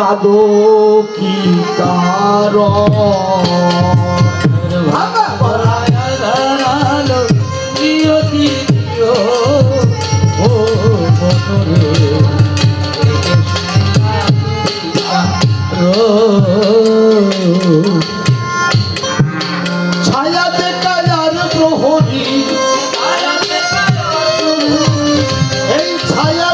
কাদো কি কারণ ভাঙা গলায় আধারালো নিয়তি দিও ও মনরে ছায়া দেখার প্রহরী এই ছায়া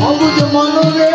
অবুঝ মনরে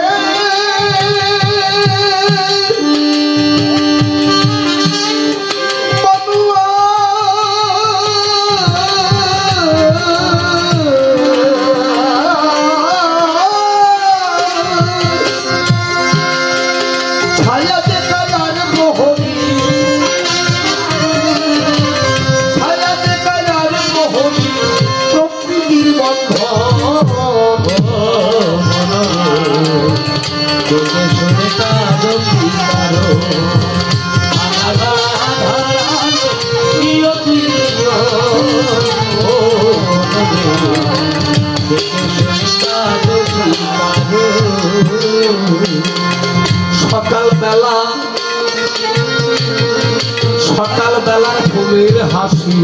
সকাল বেলা ফুলের হাসি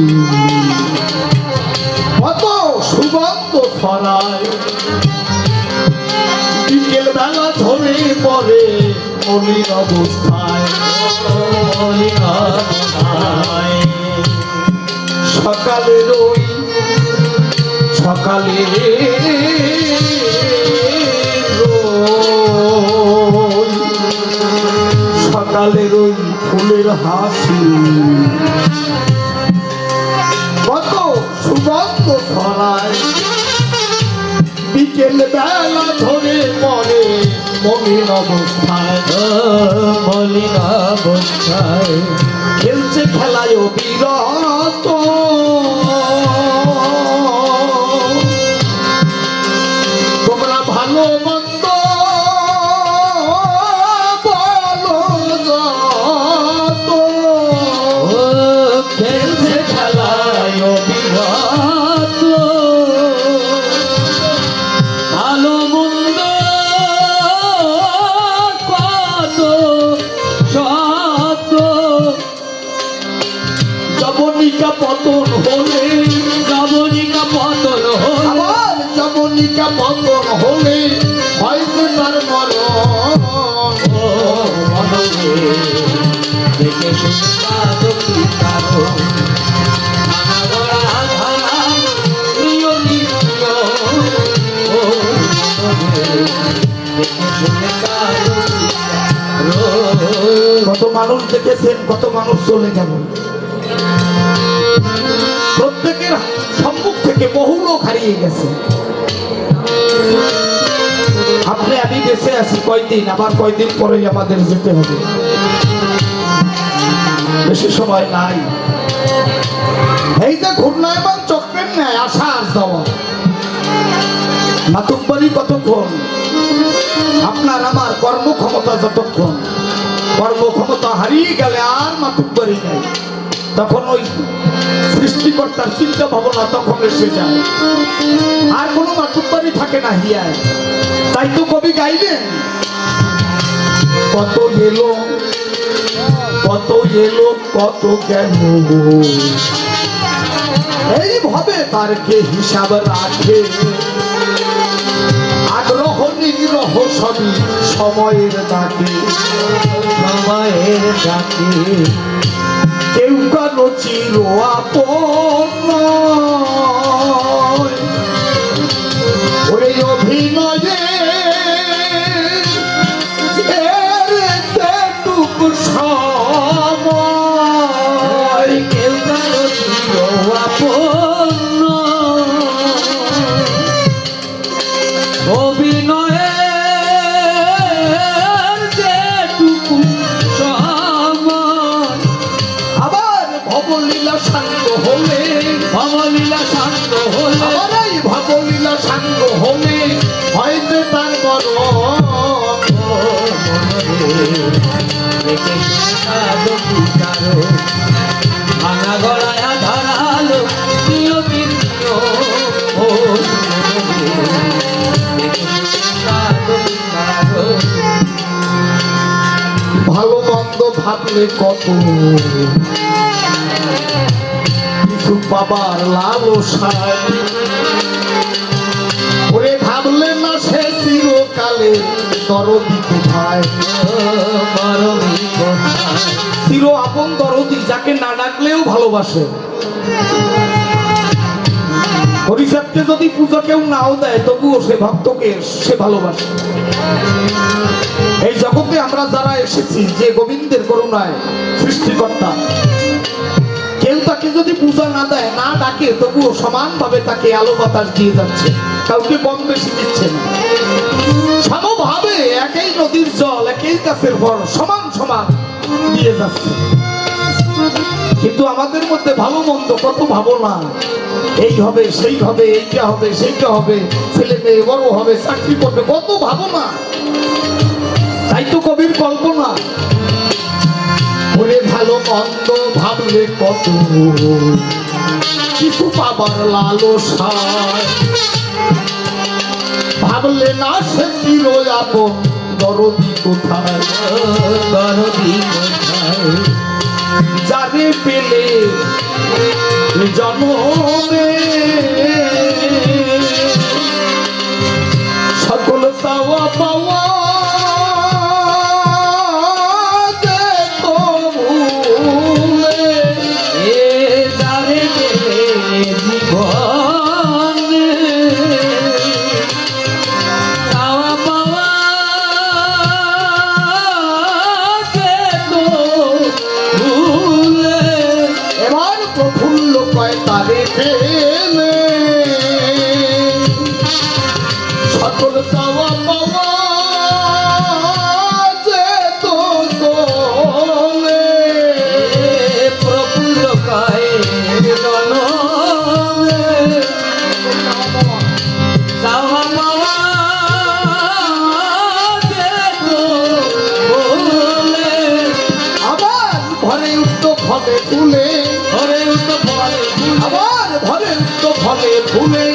কত সুগন্ধ ছড়ায় বিকেল বেলা ঝরে পড়ে মলিন অবস্থায় সকালের ওই সকালের ওই ফুলের হাসি কত সুগন্ধ ছড়ায় বিকেল বেলা ধরে পড়ে মলিন অবস্থায় খেলছে খেলায় বিরত তোমরা ভালো মন্দ খেলছে খেলায় বিরত ভালো মন্দ কত সত জবনিকা পতন হলে জবনিকা পতন হলে হয়তো তার মরণে দেখে কত মানুষ দেখেছেন, কত মানুষ চলে গেল। প্রত্যেকের সম্মুখ থেকে বহু লোক হারিয়ে গেছে। আপনি আমি বেঁচে আছি কয়দিন, আবার কয়দিন পরেই আমাদের যেতে হবে, বেশি সময় নাই। এই যে ঘূর্ণায়মান চক্রের ন্যায় আসা আর যাওয়া, মাতুব্বরি কতক্ষণ, আপনার আমার কর্মক্ষমতা যতক্ষণ, কর্মক্ষমতা হারিয়ে গেলে আর মাতুব্বরি নেই, তখন ওই সৃষ্টিকর্তার চিন্তা ভাবনা তখন এসে যায়, আর কোনো মাতুব্বরি থাকে না হিয়ায়। তাই তো কবি গাইলেন, কত এলো কত গেল, এইভাবে তার কে হিসাব রাখে, আগ্রহ নিগ্রহ সবই সময়ের ডাকে, কেউ কারো চির আপন ওরে অভিনয়ে সময়, কেউ কারো চির আপন অভিনয়ের যেটুকু সময়। আবার ভবলীলা সাঙ্গ হলে ভবলীলা সাঙ্গ হলে হয়তো তার বড় ভাঙা গলায় ধারালো ভাবলে কত কিছু পাবার লালসায়, ওরে ভাবলে না সে চিরকালে দরদি কোথায়, চির আপন দরদি যাকে না ডাকলেও ভালোবাসে। হরিচাঁদকে যদি পূজা কেউ নাও দেয় তবুও সে ভক্তকে সে ভালোবাসে। এই জগতে আমরা যারা এসেছি যে গোবিন্দের করুণায় সৃষ্টিকর্তা, কেউ তাকে যদি পূজা না দেয় না ডাকে তবুও সমানভাবে তাকে আলো বাতাস দিয়ে যাচ্ছে, কাউকে কম বেশি দিচ্ছে না। সমভাবে একই নদীর জল একই গাছের ফল সমান সমান দিয়ে যাচ্ছে। কিন্তু আমাদের মধ্যে ভালো মন্দ কত ভাবনা, এই হবে সেই হবে, এইটা হবে সেইটা হবে, ছেলে মেয়ে বড় হবে, চাকরি করবে, কত ভাবনা। তাই তো কবির কল্পনা, ওরে ভালো মন্দ ভাবলে কত কিছু পাবার লালসায়, ভাবলে না সে চির আপন দরদি কোথায়, দরদি কোথায়, যারে পেলে জনমে সকল চাওয়া পাওয়া তারে পেলে সকল চাওয়া পাওয়া যে তো চলে, প্রফুল্ল কায়ে জনমে চাওয়া পাওয়া যে তো চলে, আবার ঘরে উঠতো ফলে ফুলে, ঘরে উঠতো ফলে আবার ভরে তো ফলে ফুলে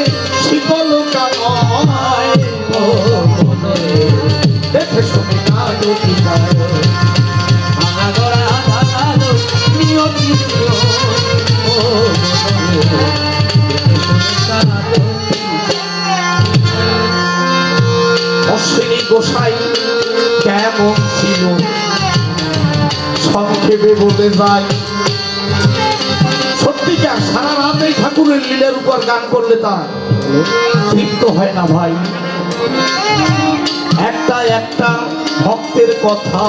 শীতল কানায়, দেখে শুনে কালো বিদায় অশ্বিনী গোসাই কেমন ছিল সংক্ষেপে বলে যায়। সত্যিকার সারা রাত এই ঠাকুরের লীলার উপর গান করলে তার তৃপ্ত হয় না ভাই। একটা একটা ভক্তের কথা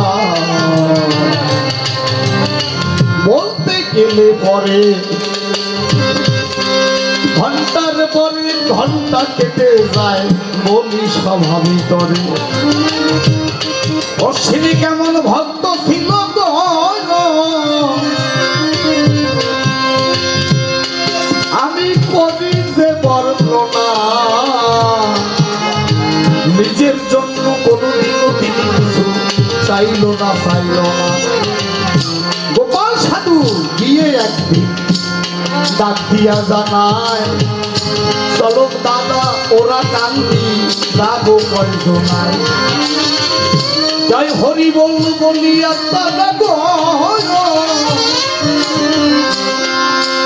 বলতে গেলে পরে ঘন্টার পরে ঘন্টা কেটে যায়, বলি স্বভাবিতরে অশ্বিনী কেমন ভক্ত ছিল গো, আমি করি যে বর্ণনা, নিজের জন্য কোনদিনও তিনি কিছু চাইল না চাইল না। গোপাল সাধু গিয়ে একদিন ডাক দিয়া জানায়, চলো দাদা ওরা কান্দি যাবো কয়জনায়, জয় হরি বল বলিয়া দাদা গো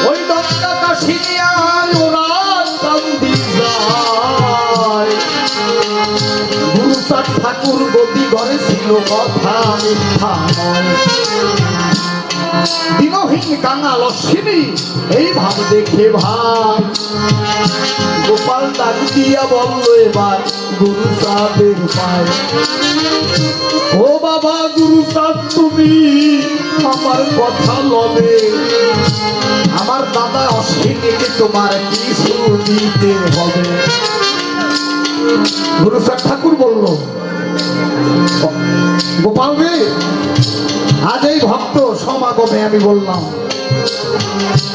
ওই ডক্কা কাশিয়ায় ওরা কান্দি যায়। গুরুচাঁদ ঠাকুর গতি ঘরে ছিল কথা মিথ্যা নয়, দিনহীন কাঙাল অশ্বিনী এই ভাব দেখে ভাই গোপাল ডাক দিয়া বলল এবার গুরুচাঁদের পায়, ও বাবা গুরুচাঁদ তুমি আমার কথা লবে, আমার দাদা অশ্বিনীকে তোমার কিছু দিতে হবে। গুরুচাঁদ ঠাকুর বলল, গোপাল রে আজ এই ভক্ত সমাগমে আমি বললাম,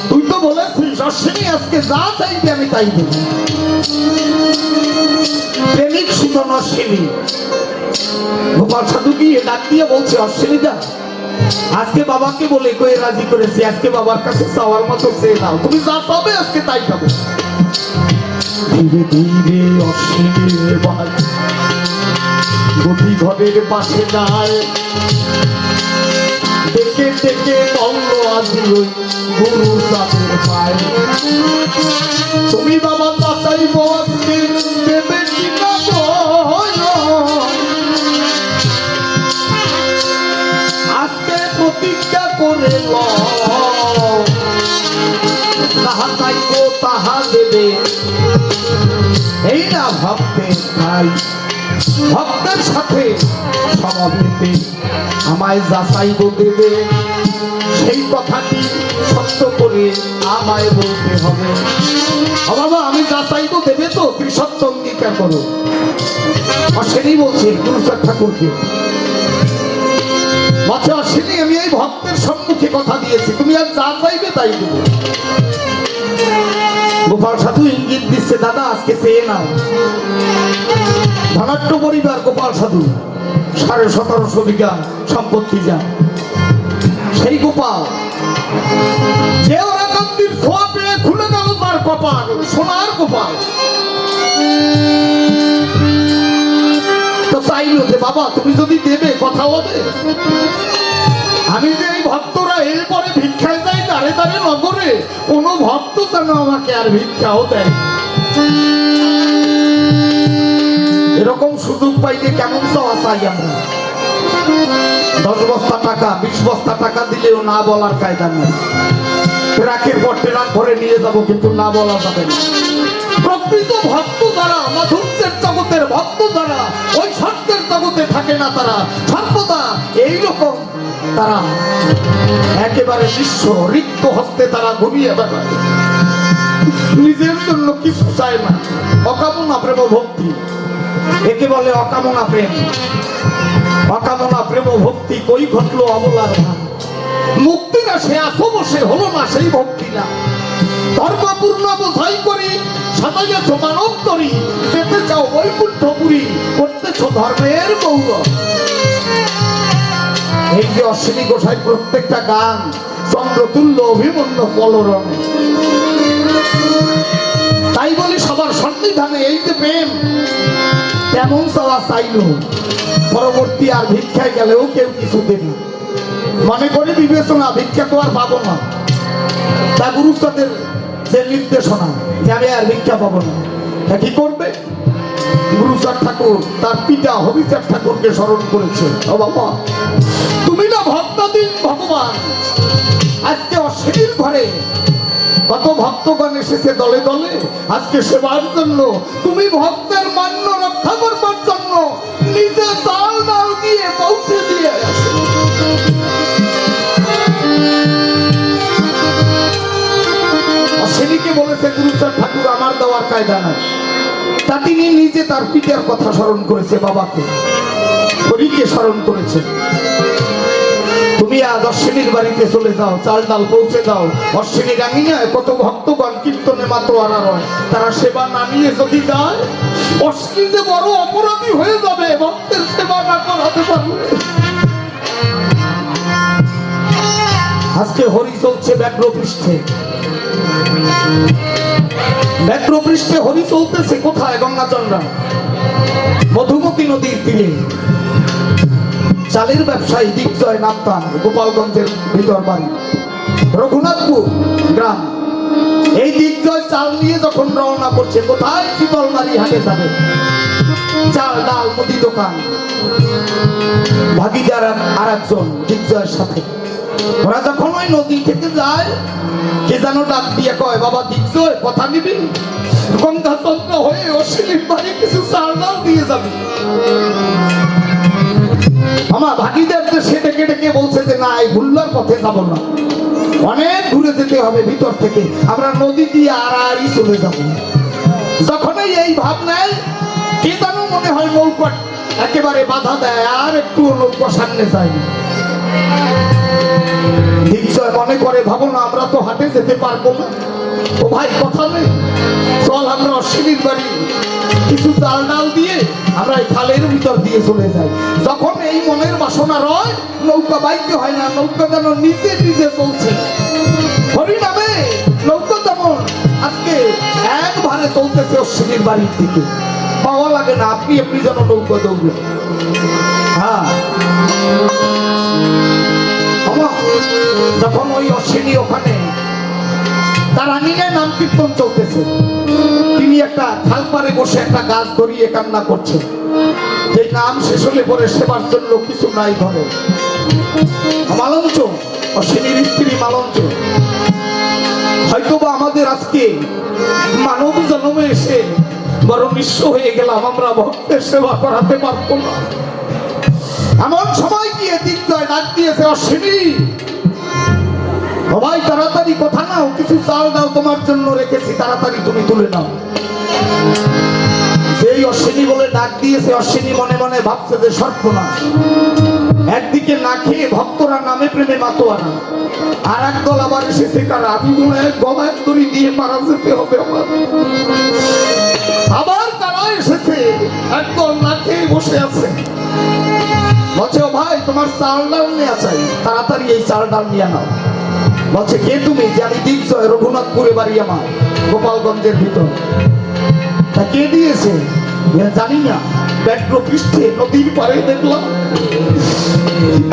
তুই তো বলেছিস অশ্বিনী আজকে যা চাইবে আমি তাই দেব। প্রেমিক শীতন অশ্বিনী গোপাল সাধু গিয়ে ডাক দিয়ে বলছে, অশ্বিনীদা আজকে বাবাকে বলে কয়ে রাজি করেছি, আজকে বাবার কাছে চাওয়ার মতো চেয়ে নাও, তুমি যা পাবে আজকে তাই পাবে। ধীরে ধীরে অশ্বিনী এবার গতি ঘরের পাশে যায়, ডেকে ডেকে বলল আজি ওই গুরু চাঁদের পায়, তুমি বাবা যাচাই বসকে দেবে কিনা আজকে প্রতিজ্ঞা করে তাহা চাইব তাহা দেবে, এই না ভক্তের ভাই। ভক্তের সাথে সমাবেতে আমায় যাচাইব দেবে, সেই কথাটি সত্য করে আমায় বলতে হবে। বাবা আমি যাচাইব দেবে তো, তুমি সত্য অঙ্গীকার করো। অশ্বিনী বলছে গুরুচাঁদ ঠাকুরকে, বলছে অশ্বিনী আমি এই ভক্তের সম্মুখে কথা দিয়েছি, তুমি আর যা চাইবে তাই দেবো। গোপাল সাধু ইঙ্গিত দিচ্ছে, দাদা আজকে চেয়ে নাও। ধনাঢ্য পরিবার গোপাল সাধু, 1750 বিঘা সম্পত্তি যা। সেই গোপাল যে ওরা কান্দির ছোঁয়া পেয়ে খুলে গেল তার কপাল, সোনার গোপাল। তো চাইলো যে বাবা তুমি যদি দেবে কথা হবে। আমি যে এই ভক্তরা এরপরে ভিক্ষায় যাই দাঁড়ে দাঁড়ে নগরে, কোন ভক্ত যেন আমাকে আর ভিক্ষাও দেয়। এরকম সুযোগ পাইলে কেমন চাওয়া চাই আমরা। 10 বস্তা টাকা 20 বস্তা টাকা দিলেও না বলার কায়দা নেই। ট্রাকের পর ট্রাক ভরে নিয়ে যাব, কিন্তু না বলা যাবে না। প্রকৃত ভক্ত যারা, মাধুর্যের জগতের ভক্ত যারা, ওই সত্যের জগতে থাকে না, তারা সর্বদা এইরকম, তারা একেবারে নিঃস্ব রিক্ত হস্তে তারা ঘুমিয়ে বেড়ায়, নিজের জন্য কিছু চায় না। অকামনা প্রেম ভক্তি, একে বলে অকামনা প্রেম। অকামনা প্রেম ভক্তি কই ঘটলো অবলার ভান, মুক্তি না সে আসো বসে হলো না সেই ভক্তি না। ধর্মপূর্ণ বোঝাই করি সাজাইয়াছ মানব তরি, যেতে চাও বৈকুণ্ঠপুরী, করতেছ ধর্মের গৌরব। এই যে অশ্বিনী গোসাই প্রত্যেকটা গান চন্দ্রতুল্য অভিমন্য পলরণ। তাই বলি সবার সন্নিধানে এই যে প্রেম, তেমন চাওয়া চাইল। পরবর্তী আর ভিক্ষায় গেলেও কেউ কিছু দেবে মনে করে বিবেচনা, ভিক্ষা তো আর পাবো না। তা গুরুচাঁদের যে নির্দেশনা যে আমি আর ভিক্ষা পাবো না, তা কি করবে? গুরুচাঁদ ঠাকুর তার পিতা হরিচাঁদ ঠাকুরকে স্মরণ করেছে। ও বাবা তুমি না ভক্তাধীন ভগবান, আজকে অশ্বিনীর ঘরে কত ভক্তগণ এসেছে দলে দলে আজকে সেবার জন্য, তুমি ভক্তের মান্য রক্ষা করবার জন্য নিজে চাল ডাল দিয়ে পৌঁছে দিয়ে আসো। অশ্বিনীকে বলেছে গুরুচাঁদ ঠাকুর আমার দেওয়ার কায়দা নাই, তা তিনি নিজে তার পিতার কথা স্মরণ করেছে, বাবাকে হরিকে স্মরণ করেছে। তুমি আজ অশ্বিনীর বাড়িতে চলে যাও, চাল ডাল পৌঁছে দাও। অশ্বিনী রাঙিনায় কত ভক্তগণ কীর্তনে মাতোয়ারা হয়, তারা সেবা না নিয়ে যদি যায়, অশ্বিনী যে বড় অপরাধী হয়ে যাবে, ভক্তের সেবা না করাতে পারবে। আজকে হরি চলছে ব্যাঘ্র পৃষ্ঠে, ব্যাঘ্র পৃষ্ঠে হরি চলতেছে কোথায়? গঙ্গাচন্দ্রা মধুমতি নদীর তীরে। চালের ব্যবসায়ী দিগ্জয় নামতান, গোপালগঞ্জের ভিতর বাড়ি, রঘুনাথপুর গ্রাম। এই দিগ্জয় চাল নিয়ে যখন রওনা করছে, কোথায়? শীতলমারি হাটে যাবে। চাল ডাল মুদি দোকান, ভাগিদার আর একজন দিগ্জয়ের সাথে। ওরা যখন ওই নদী থেকে যায়, কে যেন ডাক দিয়ে কয়, বাবা দিগ্জয় কথা নিবি? গঙ্গাচন্দ্র হয়ে অশ্বিনীর বাড়ি কিছু চাল ডাল দিয়ে যাবে। আমার ভাগিদার সে ডেকে ডেকে বলছে যে না, এই ভুল্লার পথে যাব না, অনেক ঘুরে যেতে হবে ভিতর থেকে, আমরা নদী দিয়ে আড়াআড়ি চলে যাব। যখনই এই ভাব নেয়, কি যেন মনে হয় নৌকা একেবারে বাধা দেয়, আর একটু নৌকা সামনে যায়। দিগ্জয় মনে করে, ভাবো না আমরা তো হাটে যেতে পারবো না। ও ভাই কথা নেই, চল আমরা অশ্বিনীর বাড়ি কিছু চাল ডাল দিয়ে আমরা এই খালের ভিতর দিয়ে চলে যাই। যখন এই মনের বাসনা রয়, নৌকা বাইতে হয় না, নৌকা যেন নিজে নিজে চলছে। হরি নামে নৌকা যেমন আজকে একবারে চলতেছে অশ্বিনীর বাড়ির দিকে, পাওয়া লাগে না, আপনি আপনি যেন নৌকা দৌড়ে। হ্যাঁ যখন ওই অশ্বিনী ওখানে তার আনিনে নাম কীর্তন চলতেছে, তিনি একটা খাল পাড়ে বসে একটা গাছ ধরিয়ে কান্না করছে। যে নাম শেষ হলে পরে সেবার জন্য কিছু নাই ধরে। মালঞ্চ, অশ্বিনীর স্ত্রী মালঞ্চ, হয়তোবা আমাদের আজকে মানব জন্মে এসে বড় নিঃস্ব হয়ে গেলাম, আমরা ভক্তের সেবা করাতে পারবো না। এমন সময় গিয়ে দিগ্জয় ডাক দিয়েছে, অশ্বিনী ভাই তাড়াতাড়ি কথা নাও, কিছু চাল দাও, তোমার জন্য রেখেছি, তাড়াতাড়ি তুমি তুলে নাও। যেই অশ্বিনী বলে ডাক দিয়েছে, অশ্বিনী মনে মনে ভাবছে যে সর্বনাশ, একদিকে না খেয়ে ভক্তরা নামে প্রেমে মাতোয়ারা, আর একদল আবার এসেছে কারা, আমি মনে হয় গলায় দড়ি দিয়ে মারা যেতে হবে আমার। আবার কারা এসেছে, একদল না খেয়ে বসে আছে, বলছে ও ভাই তোমার চাল ডাল নেওয়া চাই, তাড়াতাড়ি এই চাল ডাল নিয়ে নাও। বলছে কে তুমি? যে আমি দিগ্জয়, রঘুনাথপুরে বাড়ি আমার, গোপালগঞ্জের ভিতর। তা কে দিয়েছে? জানি না, ব্যাঘ্র পৃষ্ঠে নদীর পাড়ে দেখলাম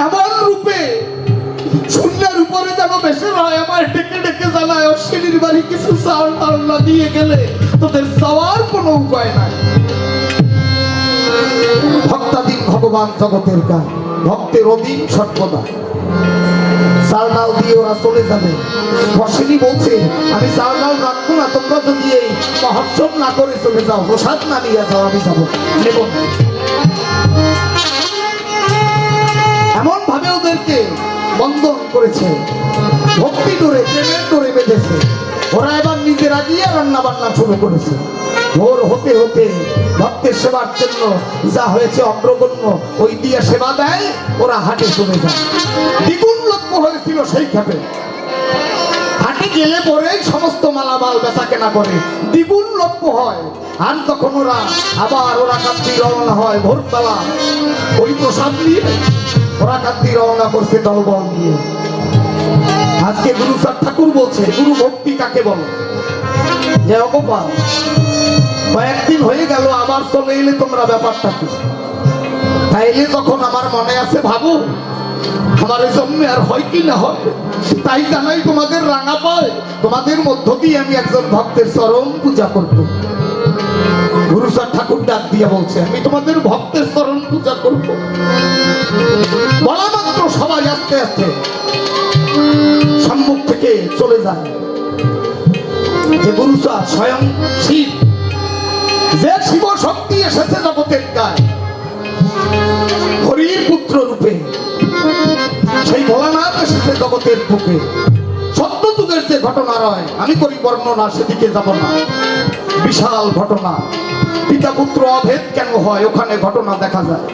এমন রূপে শূন্যের উপরে যেন বেশি হয়, আমার ডেকে ডেকে জানায় অশ্বিনীর বাড়ি কিছু চাল ডাল না দিয়ে গেলে তোদের যাওয়ার কোনো উপায় নাই। ভক্তাধীন ভগবান জগতের গান, ভক্তের অধীন সর্বদা। চাল ডাল দিয়ে ওরা চলে যাবে। অশ্বিনী বলছে আমি চাল ডাল রাখবো না, তোমরা যদি এই মহোৎসব না করে চলে যাও, প্রসাদ না নিয়ে যাও, আমি যাবো নেব। এমন ভাবে ওদেরকে বন্ধন করেছে, ভক্তি ডোরে প্রেমের ডোরে বেঁধেছে। ওরা এবার নিজেরা গিয়ে রান্না বান্না শুরু করেছে। ভোর হতে হতে ভক্তের সেবার জন্য যা হয়েছে অগ্রগণ্য, ওই দিয়ে সেবা দেয়, ওরা হাটে চলে যায়। দ্বিগুণ লক্ষ্য হয়েছিল সেই ক্ষেপে, হাটে গেলে পরেই সমস্ত মালামাল বেচা কেনা করে, দ্বিগুণ লক্ষ্য হয়। আর তখন ওরা আবার ওরা কান্দি রওনা হয় ভোরবেলা, ওই প্রসাদ নিয়ে ওরা কান্দি রওনা করছে দলবল নিয়ে। আজকে গুরু স্যার ঠাকুর বলছে গুরু ভক্তি কাকে বলে। যে অগোপাল কয়েকদিন হয়ে গেল আবার চলে এলে তোমরা, ব্যাপারটা কি? তাইলে যখন আমার মনে আছে ভাবো আমার জন্মে আর হয় কি না হয়, তাই জানাই তোমাদের রাঙা পায়, তোমাদের মধ্য দিয়ে আমি একজন ভক্তের চরণ পূজা করবো। গুরু স্যার ঠাকুর ডাক দিয়ে বলছে আমি তোমাদের ভক্তের চরণ পূজা করবো। বলা মাত্র সবাই আস্তে আস্তে সম্মুখ থেকে চলে যায়। যে গুরু স্যার স্বয়ং শিব, যে শিব শক্তি এসেছে জগতের গায়ে হরির পুত্র রূপে, সেই ভোলানাথ এসেছে জগতের বুকে। সত্য যুগের যে ঘটনা রয় আমি করি বর্ণনা, সেদিকে যাব না। বিশাল ঘটনা, পিতা পুত্র অভেদ কেন হয় ওখানে ঘটনা দেখা যায়।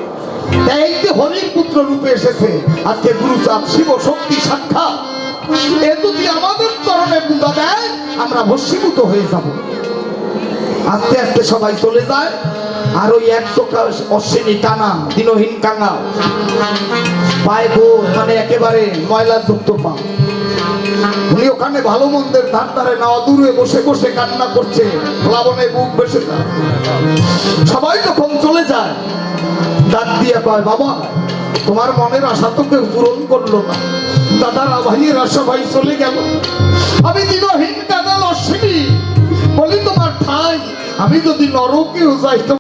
এই যে হরির পুত্র রূপে এসেছে আজকে গুরুচাঁদ শিব শক্তি সাক্ষাৎ, এ যদি আমাদের চরণে পূজা দেয় আমরা ভস্মীভূত হয়ে যাব। আস্তে আস্তে সবাই চলে যায়। আর ওই এক চোখা অশ্বিনী টানা দিনহীন কাঙা, পায়ে গোল, মানে একেবারে ময়লা যুক্ত পা, উনি ওখানে ভালো মন্দের ধার ধারে না দূরে বসে বসে কান্না করছে, প্লাবনে বুক বেসে। সবাই যখন চলে যায় ডাক দিয়ে কয় বাবা তোমার মনের আশা তো কেউ পূরণ করলো না, দাদারা ভাইয়েরা সবাই চলে গেল, আমি দিনহীন কাঙাল অশ্বিনী বলি তোমার ঠাই, আমি যদি নরকেও যাই